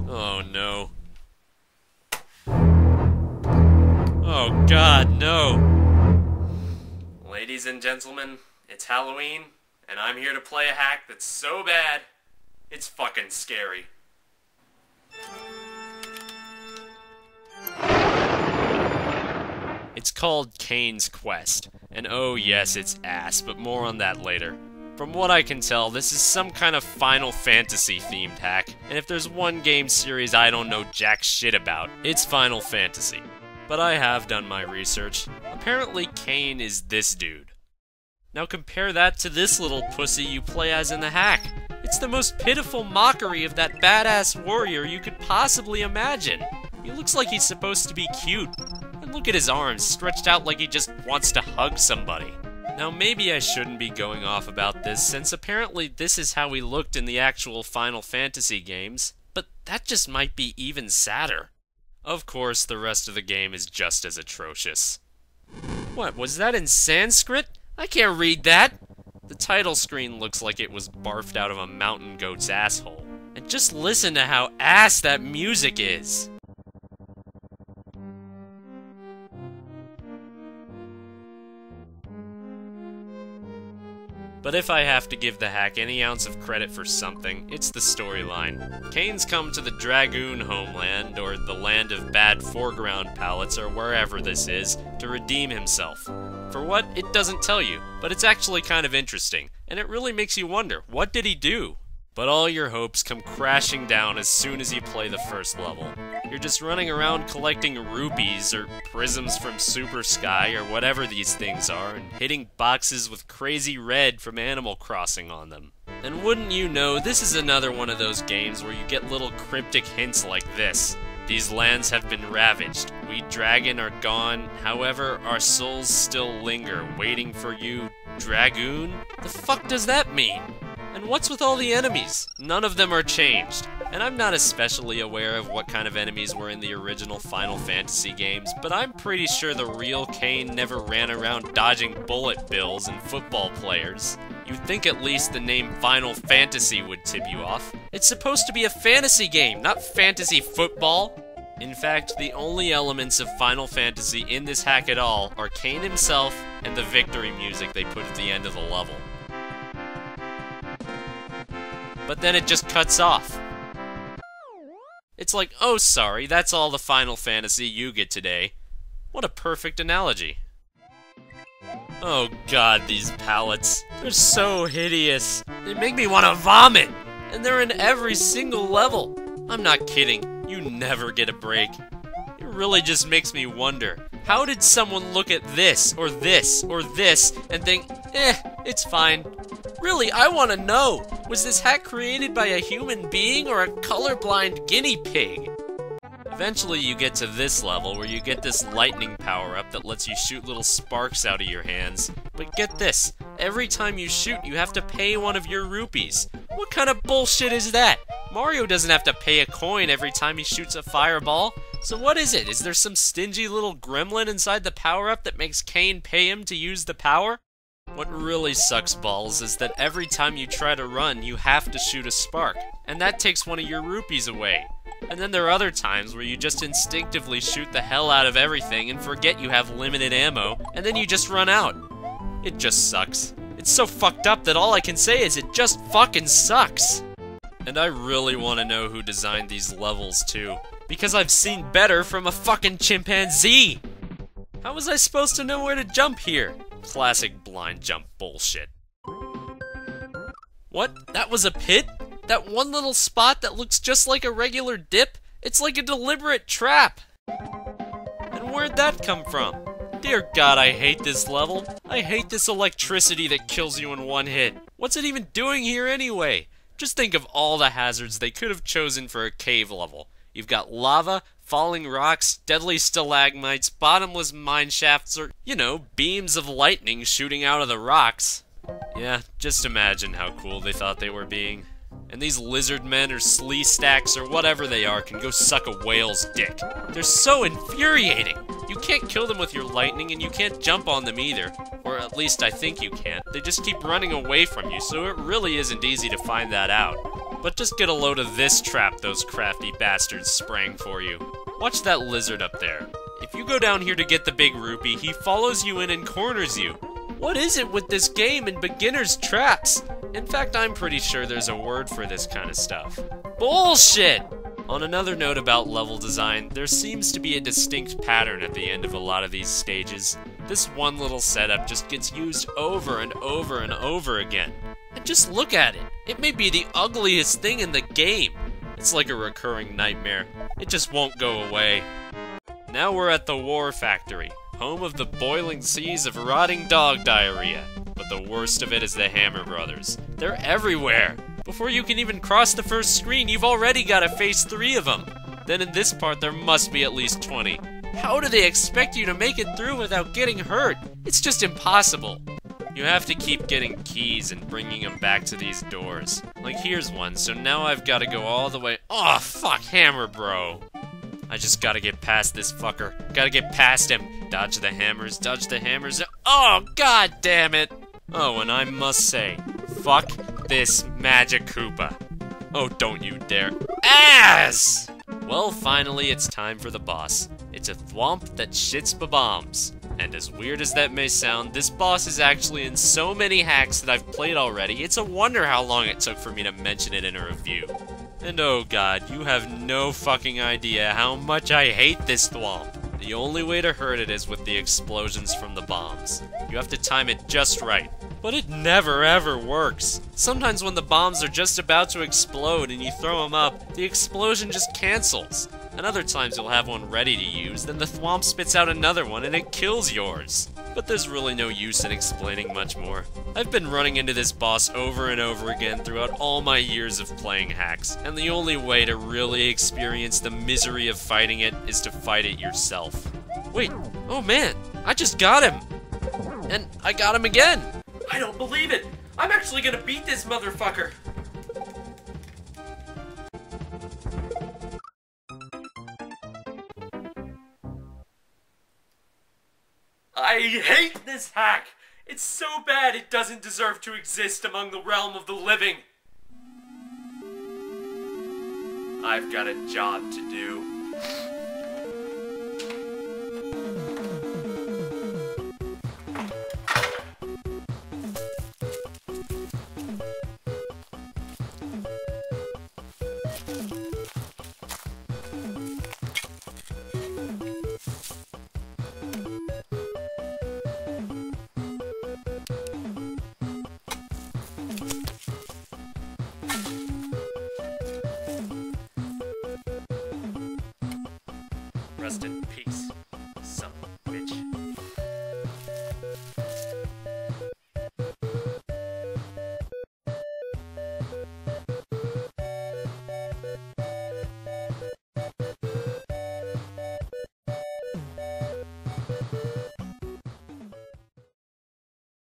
Oh no. Oh God, no. Ladies and gentlemen, it's Halloween, and I'm here to play a hack that's so bad, it's fucking scary. It's called Kain's Quest, and oh yes, it's ass, but more on that later. From what I can tell, this is some kind of Final Fantasy themed hack, and if there's one game series I don't know jack shit about, it's Final Fantasy. But I have done my research. Apparently Kain is this dude. Now compare that to this little pussy you play as in the hack. It's the most pitiful mockery of that badass warrior you could possibly imagine. He looks like he's supposed to be cute, and look at his arms stretched out like he just wants to hug somebody. Now maybe I shouldn't be going off about this, since apparently this is how he looked in the actual Final Fantasy games, but that just might be even sadder. Of course, the rest of the game is just as atrocious. What, was that in Sanskrit? I can't read that! The title screen looks like it was barfed out of a mountain goat's asshole. And just listen to how ass that music is! But if I have to give the hack any ounce of credit for something, it's the storyline. Kain's come to the Dragoon homeland, or the land of bad foreground palettes, or wherever this is, to redeem himself. For what? It doesn't tell you, but it's actually kind of interesting, and it really makes you wonder, what did he do? But all your hopes come crashing down as soon as you play the first level. You're just running around collecting rupees or prisms from Super Sky or whatever these things are and hitting boxes with crazy red from Animal Crossing on them. And wouldn't you know, this is another one of those games where you get little cryptic hints like this. These lands have been ravaged. We dragon are gone. However, our souls still linger, waiting for you. Dragoon? The fuck does that mean? And what's with all the enemies? None of them are changed. And I'm not especially aware of what kind of enemies were in the original Final Fantasy games, but I'm pretty sure the real Kain never ran around dodging bullet bills and football players. You'd think at least the name Final Fantasy would tip you off. It's supposed to be a fantasy game, not fantasy football. In fact, the only elements of Final Fantasy in this hack at all are Kain himself and the victory music they put at the end of the level. But then it just cuts off. It's like, oh sorry, that's all the Final Fantasy you get today. What a perfect analogy. Oh god, these palettes. They're so hideous. They make me want to vomit. And they're in every single level. I'm not kidding. You never get a break. It really just makes me wonder. How did someone look at this, or this, or this, and think, it's fine? Really, I want to know. Was this hack created by a human being or a colorblind guinea pig? Eventually you get to this level where you get this lightning power-up that lets you shoot little sparks out of your hands. But get this, every time you shoot you have to pay one of your rupees. What kind of bullshit is that? Mario doesn't have to pay a coin every time he shoots a fireball. So what is it? Is there some stingy little gremlin inside the power-up that makes Kain pay him to use the power? What really sucks balls is that every time you try to run, you have to shoot a spark, and that takes one of your rupees away. And then there are other times where you just instinctively shoot the hell out of everything and forget you have limited ammo, and then you just run out. It just sucks. It's so fucked up that all I can say is it just fucking sucks. And I really want to know who designed these levels too, because I've seen better from a fucking chimpanzee! How was I supposed to know where to jump here? Classic blind jump bullshit. What? That was a pit? That one little spot that looks just like a regular dip? It's like a deliberate trap! And where'd that come from? Dear God, I hate this level. I hate this electricity that kills you in one hit. What's it even doing here anyway? Just think of all the hazards they could have chosen for a cave level. You've got lava, falling rocks, deadly stalagmites, bottomless mine shafts, or, you know, beams of lightning shooting out of the rocks. Yeah, just imagine how cool they thought they were being. And these lizard men or slee stacks or whatever they are can go suck a whale's dick. They're so infuriating! You can't kill them with your lightning and you can't jump on them either. Or at least I think you can't. They just keep running away from you, so it really isn't easy to find that out. But just get a load of this trap those crafty bastards sprang for you. Watch that lizard up there. If you go down here to get the big rupee, he follows you in and corners you. What is it with this game and beginner's traps? In fact, I'm pretty sure there's a word for this kind of stuff. Bullshit! On another note about level design, there seems to be a distinct pattern at the end of a lot of these stages. This one little setup just gets used over and over and over again. And just look at it. It may be the ugliest thing in the game. It's like a recurring nightmare. It just won't go away. Now we're at the War Factory, home of the boiling seas of rotting dog diarrhea. But the worst of it is the Hammer Brothers. They're everywhere. Before you can even cross the first screen, you've already got to face 3 of them. Then in this part, there must be at least 20. How do they expect you to make it through without getting hurt? It's just impossible. You have to keep getting keys and bringing them back to these doors. Like, here's one, so now I've got to go all the way— Oh, fuck, Hammer Bro. I just gotta get past this fucker. Gotta get past him. Dodge the hammers, dodge the hammers. Oh, god damn it. Oh, and I must say, fuck this Magic Koopa. Oh, don't you dare. Ass! Well, finally, it's time for the boss. It's a thwomp that shits ba-bombs. And as weird as that may sound, this boss is actually in so many hacks that I've played already, it's a wonder how long it took for me to mention it in a review. And oh god, you have no fucking idea how much I hate this thwomp. The only way to hurt it is with the explosions from the bombs. You have to time it just right. But it never ever works. Sometimes when the bombs are just about to explode and you throw them up, the explosion just cancels. And other times you'll have one ready to use, then the thwomp spits out another one and it kills yours. But there's really no use in explaining much more. I've been running into this boss over and over again throughout all my years of playing hacks, and the only way to really experience the misery of fighting it is to fight it yourself. Wait, oh man, I just got him! And I got him again! I don't believe it! I'm actually gonna beat this motherfucker! I hate this hack! It's so bad it doesn't deserve to exist among the realm of the living! I've got a job to do. Rest in peace.